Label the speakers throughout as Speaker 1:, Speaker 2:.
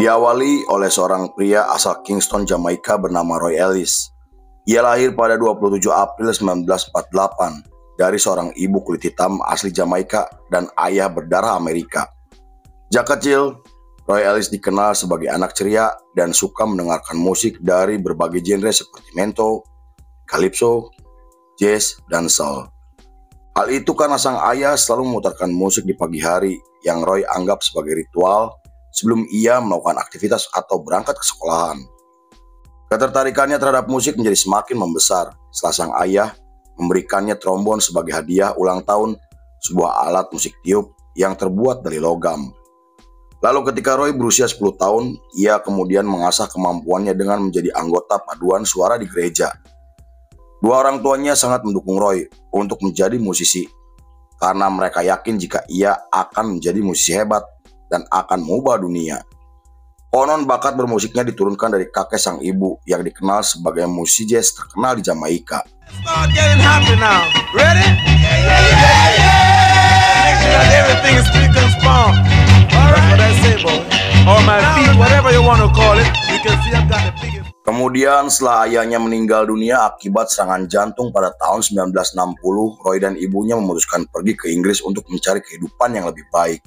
Speaker 1: Diawali oleh seorang pria asal Kingston, Jamaika bernama Roy Ellis. Ia lahir pada 27 April 1948 dari seorang ibu kulit hitam asli Jamaika dan ayah berdarah Amerika. Sejak kecil, Roy Ellis dikenal sebagai anak ceria dan suka mendengarkan musik dari berbagai genre seperti mento, calypso, jazz, dan soul. Hal itu karena sang ayah selalu memutarkan musik di pagi hari yang Roy anggap sebagai ritual sebelum ia melakukan aktivitas atau berangkat ke sekolahan. Ketertarikannya terhadap musik menjadi semakin membesar setelah sang ayah memberikannya trombon sebagai hadiah ulang tahun, sebuah alat musik tiup yang terbuat dari logam. Lalu ketika Roy berusia 10 tahun, ia kemudian mengasah kemampuannya dengan menjadi anggota paduan suara di gereja. Dua orang tuanya sangat mendukung Roy untuk menjadi musisi, karena mereka yakin jika ia akan menjadi musisi hebat dan akan mengubah dunia. Konon bakat bermusiknya diturunkan dari kakek sang ibu yang dikenal sebagai musisi jazz terkenal di Jamaika. Kemudian setelah ayahnya meninggal dunia akibat serangan jantung pada tahun 1960, Roy dan ibunya memutuskan pergi ke Inggris untuk mencari kehidupan yang lebih baik.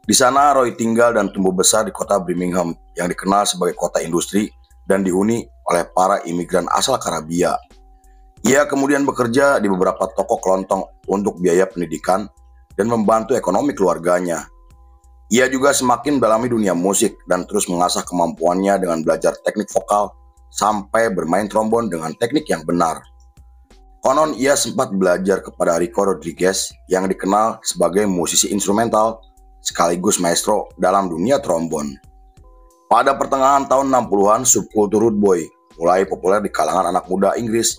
Speaker 1: Di sana Roy tinggal dan tumbuh besar di kota Birmingham yang dikenal sebagai kota industri dan dihuni oleh para imigran asal Karibia. Ia kemudian bekerja di beberapa toko kelontong untuk biaya pendidikan dan membantu ekonomi keluarganya. Ia juga semakin mendalami dunia musik dan terus mengasah kemampuannya dengan belajar teknik vokal sampai bermain trombon dengan teknik yang benar. Konon ia sempat belajar kepada Rico Rodriguez yang dikenal sebagai musisi instrumental sekaligus maestro dalam dunia trombon. Pada pertengahan tahun 60-an, subkultur rude boy mulai populer di kalangan anak muda Inggris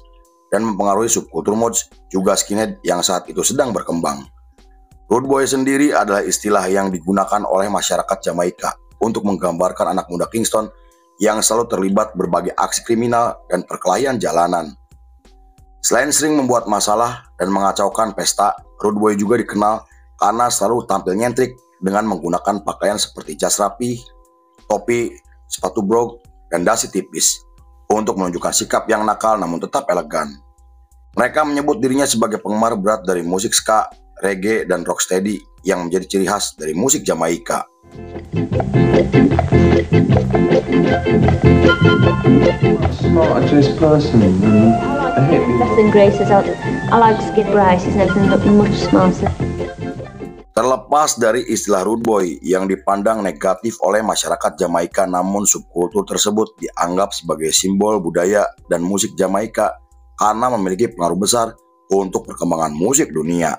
Speaker 1: dan mempengaruhi subkultur mods juga skinhead yang saat itu sedang berkembang. Rude boy sendiri adalah istilah yang digunakan oleh masyarakat Jamaika untuk menggambarkan anak muda Kingston yang selalu terlibat berbagai aksi kriminal dan perkelahian jalanan. Selain sering membuat masalah dan mengacaukan pesta, rude boy juga dikenal karena selalu tampil nyentrik dengan menggunakan pakaian seperti jas rapi, topi, sepatu brog, dan dasi tipis untuk menunjukkan sikap yang nakal namun tetap elegan. Mereka menyebut dirinya sebagai penggemar berat dari musik ska, reggae, dan rocksteady yang menjadi ciri khas dari musik Jamaika.
Speaker 2: Smart dressed person and I hate
Speaker 3: Less than Grace. I like Skid Bryce. He's never been much smarter.
Speaker 1: Terlepas dari istilah rude boy yang dipandang negatif oleh masyarakat Jamaika, namun subkultur tersebut dianggap sebagai simbol budaya dan musik Jamaika karena memiliki pengaruh besar untuk perkembangan musik dunia.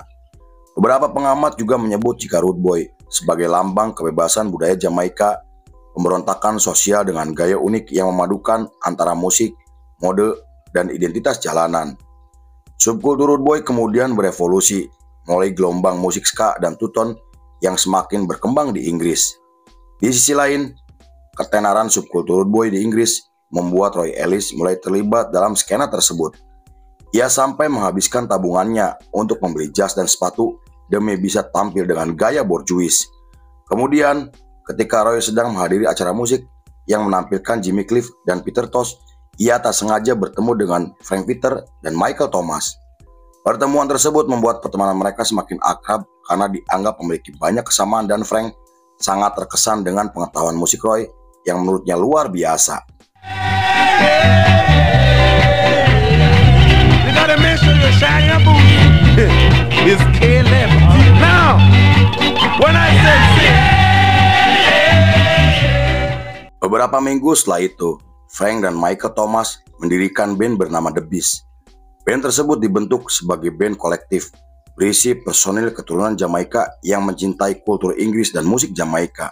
Speaker 1: Beberapa pengamat juga menyebut jika rude boy sebagai lambang kebebasan budaya Jamaika, pemberontakan sosial dengan gaya unik yang memadukan antara musik, mode, dan identitas jalanan. Subkultur rude boy kemudian berevolusi mulai gelombang musik ska dan two-tone yang semakin berkembang di Inggris. Di sisi lain, ketenaran subkultur rude boy di Inggris membuat Roy Ellis mulai terlibat dalam skena tersebut. Ia sampai menghabiskan tabungannya untuk membeli jas dan sepatu demi bisa tampil dengan gaya borjuis. Kemudian, ketika Roy sedang menghadiri acara musik yang menampilkan Jimmy Cliff dan Peter Tosh, ia tak sengaja bertemu dengan Frank Peter dan Michael Thomas. Pertemuan tersebut membuat pertemanan mereka semakin akrab karena dianggap memiliki banyak kesamaan dan Frank sangat terkesan dengan pengetahuan musik Roy yang menurutnya luar biasa. Beberapa minggu setelah itu, Frank dan Michael Thomas mendirikan band bernama The Beast. Band tersebut dibentuk sebagai band kolektif berisi personil keturunan Jamaika yang mencintai kultur Inggris dan musik Jamaika.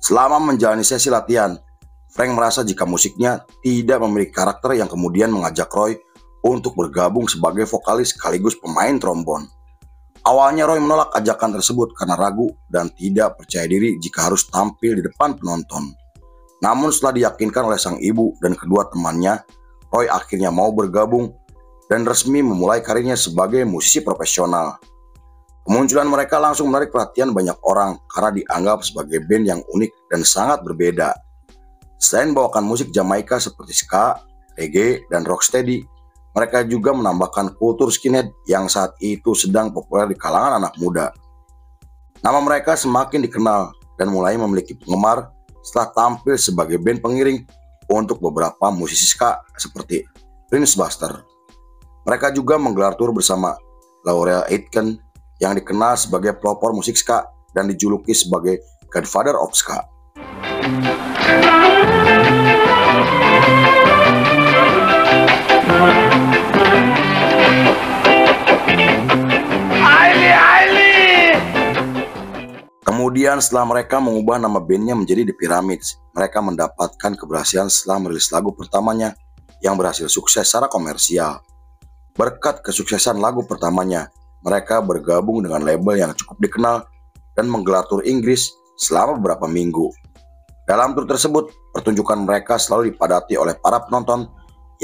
Speaker 1: Selama menjalani sesi latihan, Frank merasa jika musiknya tidak memiliki karakter yang kemudian mengajak Roy untuk bergabung sebagai vokalis sekaligus pemain trombon. Awalnya Roy menolak ajakan tersebut karena ragu dan tidak percaya diri jika harus tampil di depan penonton. Namun setelah diyakinkan oleh sang ibu dan kedua temannya, Roy akhirnya mau bergabung dan resmi memulai karirnya sebagai musisi profesional. Kemunculan mereka langsung menarik perhatian banyak orang karena dianggap sebagai band yang unik dan sangat berbeda. Selain membawakan musik Jamaika seperti ska, reggae, dan rocksteady, mereka juga menambahkan kultur skinhead yang saat itu sedang populer di kalangan anak muda. Nama mereka semakin dikenal dan mulai memiliki penggemar setelah tampil sebagai band pengiring untuk beberapa musisi ska seperti Prince Buster. Mereka juga menggelar tur bersama Laurel Aitken yang dikenal sebagai pelopor musik ska dan dijuluki sebagai Godfather of Ska. Kemudian setelah mereka mengubah nama bandnya menjadi The Pyramids, mereka mendapatkan keberhasilan setelah merilis lagu pertamanya yang berhasil sukses secara komersial. Berkat kesuksesan lagu pertamanya, mereka bergabung dengan label yang cukup dikenal dan menggelar tur Inggris selama beberapa minggu. Dalam tur tersebut, pertunjukan mereka selalu dipadati oleh para penonton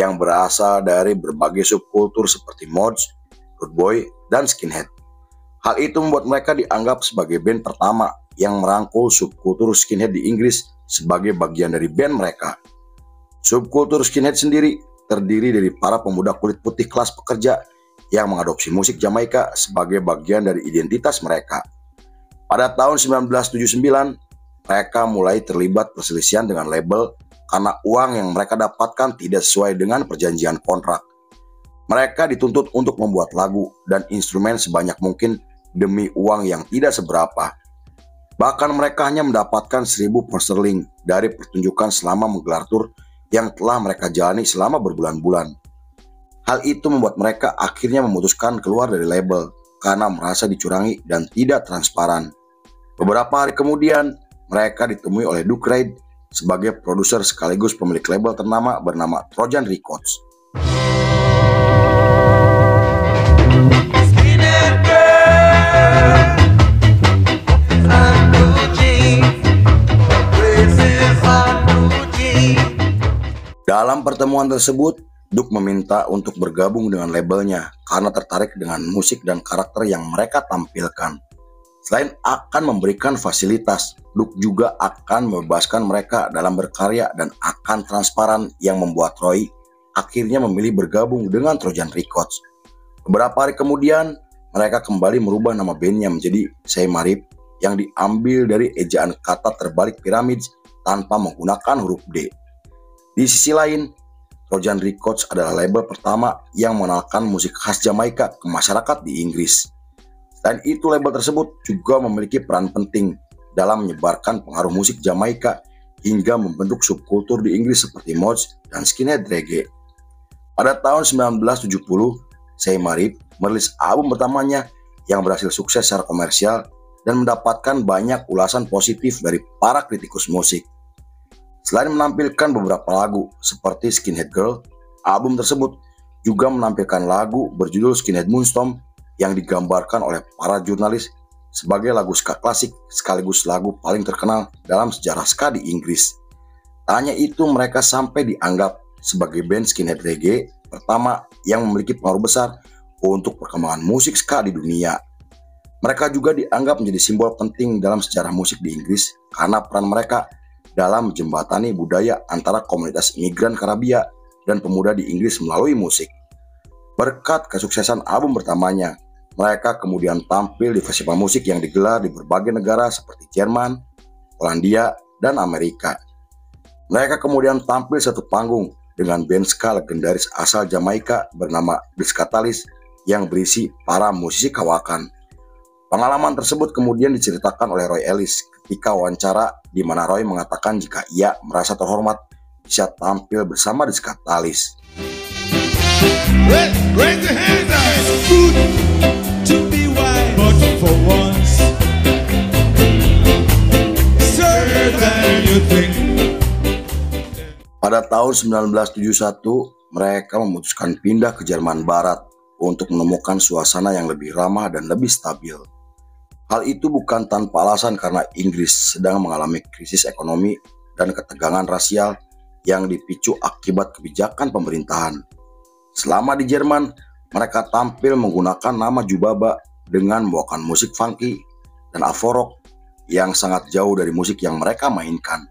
Speaker 1: yang berasal dari berbagai subkultur seperti mods, rude boy, dan skinhead. Hal itu membuat mereka dianggap sebagai band pertama yang merangkul subkultur skinhead di Inggris sebagai bagian dari band mereka. Subkultur skinhead sendiri terdiri dari para pemuda kulit putih kelas pekerja yang mengadopsi musik Jamaika sebagai bagian dari identitas mereka. Pada tahun 1979, mereka mulai terlibat perselisihan dengan label karena uang yang mereka dapatkan tidak sesuai dengan perjanjian kontrak. Mereka dituntut untuk membuat lagu dan instrumen sebanyak mungkin demi uang yang tidak seberapa. Bahkan mereka hanya mendapatkan 1.000 pound sterling dari pertunjukan selama menggelar tur yang telah mereka jalani selama berbulan-bulan. Hal itu membuat mereka akhirnya memutuskan keluar dari label karena merasa dicurangi dan tidak transparan. Beberapa hari kemudian, mereka ditemui oleh Duke Reid sebagai produser sekaligus pemilik label ternama bernama Trojan Records. Dalam pertemuan tersebut, Duke meminta untuk bergabung dengan labelnya karena tertarik dengan musik dan karakter yang mereka tampilkan. Selain akan memberikan fasilitas, Duke juga akan membebaskan mereka dalam berkarya dan akan transparan yang membuat Roy akhirnya memilih bergabung dengan Trojan Records. Beberapa hari kemudian, mereka kembali merubah nama bandnya menjadi Say Marip yang diambil dari ejaan kata terbalik Pyramids tanpa menggunakan huruf D. Di sisi lain, Trojan Records adalah label pertama yang mengenalkan musik khas Jamaika ke masyarakat di Inggris. Selain itu, label tersebut juga memiliki peran penting dalam menyebarkan pengaruh musik Jamaika hingga membentuk subkultur di Inggris seperti mods dan skinhead reggae. Pada tahun 1970, Say Marip merilis album pertamanya yang berhasil sukses secara komersial dan mendapatkan banyak ulasan positif dari para kritikus musik. Selain menampilkan beberapa lagu seperti Skinhead Girl, album tersebut juga menampilkan lagu berjudul Skinhead Moonstorm yang digambarkan oleh para jurnalis sebagai lagu ska klasik sekaligus lagu paling terkenal dalam sejarah ska di Inggris. Tak hanya itu, mereka sampai dianggap sebagai band skinhead reggae pertama yang memiliki pengaruh besar untuk perkembangan musik ska di dunia. Mereka juga dianggap menjadi simbol penting dalam sejarah musik di Inggris karena peran mereka dalam menjembatani budaya antara komunitas imigran Karabia dan pemuda di Inggris melalui musik. Berkat kesuksesan album pertamanya, mereka kemudian tampil di festival musik yang digelar di berbagai negara seperti Jerman, Polandia, dan Amerika. Mereka kemudian tampil satu panggung dengan band ska legendaris asal Jamaika bernama The Scatalysts yang berisi para musisi kawakan. Pengalaman tersebut kemudian diceritakan oleh Roy Ellis ketika wawancara di mana Roy mengatakan jika ia merasa terhormat bisa tampil bersama The Scatalysts.
Speaker 4: Raise your hands out. It's good to be wise, but for once, certain you think.
Speaker 1: Pada tahun 1971, mereka memutuskan pindah ke Jerman Barat untuk menemukan suasana yang lebih ramah dan lebih stabil. Hal itu bukan tanpa alasan karena Inggris sedang mengalami krisis ekonomi dan ketegangan rasial yang dipicu akibat kebijakan pemerintahan. Selama di Jerman, mereka tampil menggunakan nama Jubaba dengan membawakan musik funky dan Afro-rock yang sangat jauh dari musik yang mereka mainkan.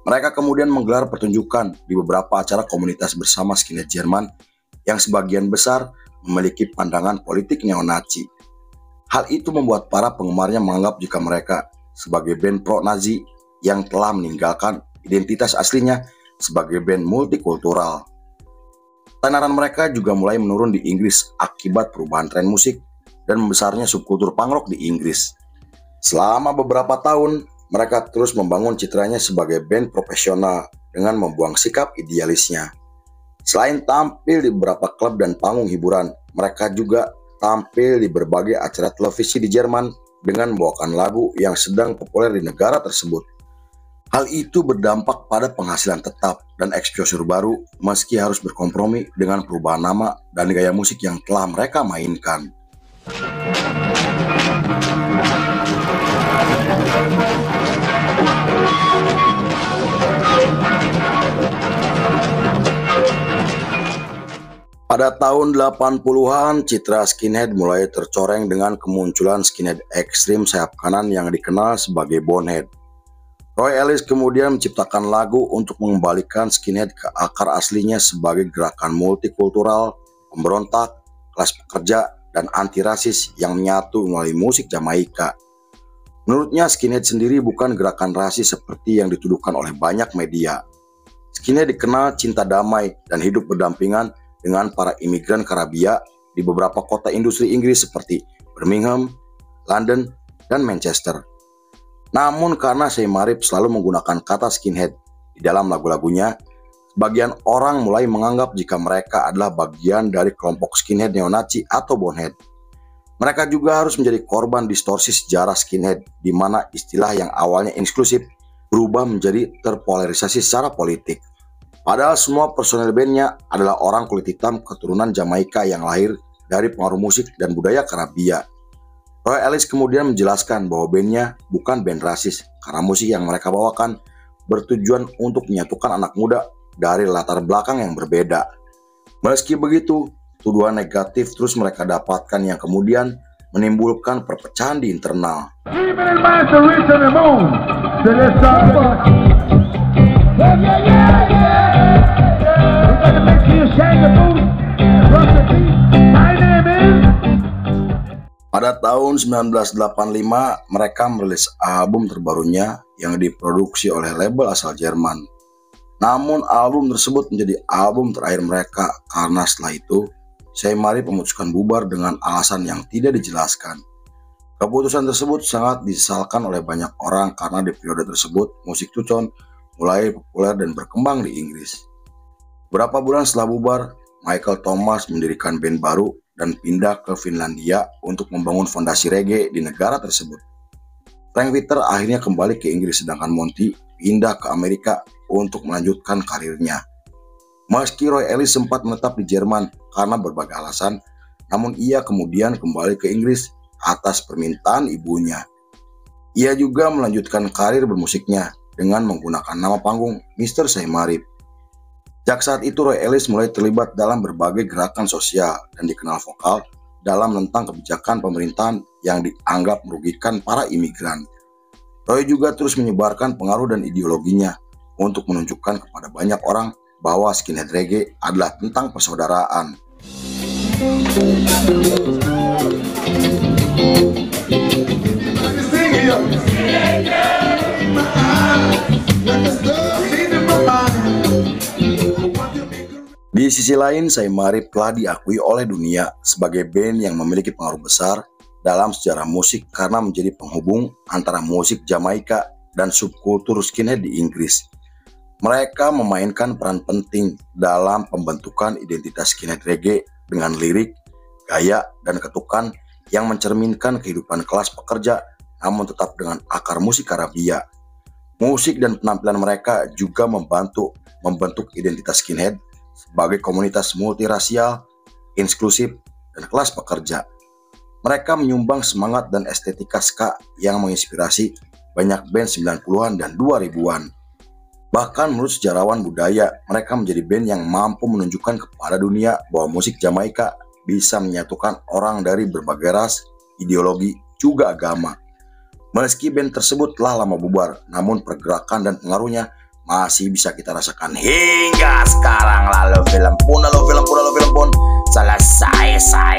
Speaker 1: Mereka kemudian menggelar pertunjukan di beberapa acara komunitas bersama skinhead Jerman yang sebagian besar memiliki pandangan politik neo-Nazi. Hal itu membuat para penggemarnya menganggap jika mereka sebagai band pro-Nazi yang telah meninggalkan identitas aslinya sebagai band multikultural. Tenaran mereka juga mulai menurun di Inggris akibat perubahan tren musik dan membesarnya subkultur punk rock di Inggris. Selama beberapa tahun, mereka terus membangun citranya sebagai band profesional dengan membuang sikap idealisnya. Selain tampil di beberapa klub dan panggung hiburan, mereka juga tampil di berbagai acara televisi di Jerman dengan membawakan lagu yang sedang populer di negara tersebut. Hal itu berdampak pada penghasilan tetap dan exposure baru meski harus berkompromi dengan perubahan nama dan gaya musik yang telah mereka mainkan. Pada tahun 80-an, citra skinhead mulai tercoreng dengan kemunculan skinhead ekstrim sayap kanan yang dikenal sebagai Bonehead. Roy Ellis kemudian menciptakan lagu untuk mengembalikan skinhead ke akar aslinya sebagai gerakan multikultural, pemberontak, kelas pekerja, dan anti-rasis yang menyatu melalui musik Jamaika. Menurutnya, skinhead sendiri bukan gerakan rasis seperti yang dituduhkan oleh banyak media. Skinhead dikenal cinta damai dan hidup berdampingan dengan para imigran Karabia di beberapa kota industri Inggris seperti Birmingham, London, dan Manchester. Namun karena Seymour selalu menggunakan kata skinhead di dalam lagu-lagunya, sebagian orang mulai menganggap jika mereka adalah bagian dari kelompok skinhead neo-Nazi atau bonehead. Mereka juga harus menjadi korban distorsi sejarah skinhead, di mana istilah yang awalnya inklusif berubah menjadi terpolarisasi secara politik. Padahal semua personel bandnya adalah orang kulit hitam keturunan Jamaika yang lahir dari pengaruh musik dan budaya Karabia. Roy Ellis kemudian menjelaskan bahwa bandnya bukan band rasis karena musik yang mereka bawakan bertujuan untuk menyatukan anak muda dari latar belakang yang berbeda. Meski begitu, tuduhan negatif terus mereka dapatkan yang kemudian menimbulkan perpecahan di internal. Pada tahun 1985, mereka merilis album terbarunya yang diproduksi oleh label asal Jerman. Namun album tersebut menjadi album terakhir mereka karena setelah itu, Seymour memutuskan bubar dengan alasan yang tidak dijelaskan. Keputusan tersebut sangat disesalkan oleh banyak orang karena di periode tersebut musik Tucson mulai populer dan berkembang di Inggris. Beberapa bulan setelah bubar, Michael Thomas mendirikan band baru dan pindah ke Finlandia untuk membangun fondasi reggae di negara tersebut. Frank Witter akhirnya kembali ke Inggris sedangkan Monty pindah ke Amerika untuk melanjutkan karirnya. Meski Roy Ellis sempat menetap di Jerman karena berbagai alasan, namun ia kemudian kembali ke Inggris atas permintaan ibunya. Ia juga melanjutkan karir bermusiknya dengan menggunakan nama panggung Mr. Seymour. Sejak saat itu Roy Ellis mulai terlibat dalam berbagai gerakan sosial dan dikenal vokal dalam menentang kebijakan pemerintahan yang dianggap merugikan para imigran. Roy juga terus menyebarkan pengaruh dan ideologinya untuk menunjukkan kepada banyak orang bahwa skinhead reggae adalah tentang persaudaraan. Di sisi lain, Seymour telah diakui oleh dunia sebagai band yang memiliki pengaruh besar dalam sejarah musik karena menjadi penghubung antara musik Jamaika dan subkultur skinhead di Inggris. Mereka memainkan peran penting dalam pembentukan identitas skinhead reggae dengan lirik, gaya, dan ketukan yang mencerminkan kehidupan kelas pekerja namun tetap dengan akar musik Karabia. Musik dan penampilan mereka juga membantu membentuk identitas skinhead sebagai komunitas multirasial, inklusif, dan kelas pekerja. Mereka menyumbang semangat dan estetika ska yang menginspirasi banyak band 90-an dan 2000-an. Bahkan menurut sejarawan budaya, mereka menjadi band yang mampu menunjukkan kepada dunia bahwa musik Jamaika bisa menyatukan orang dari berbagai ras, ideologi, juga agama. Meski band tersebut telah lama bubar, namun pergerakan dan pengaruhnya masih bisa kita rasakan hingga sekarang. Lalu film pun selesai.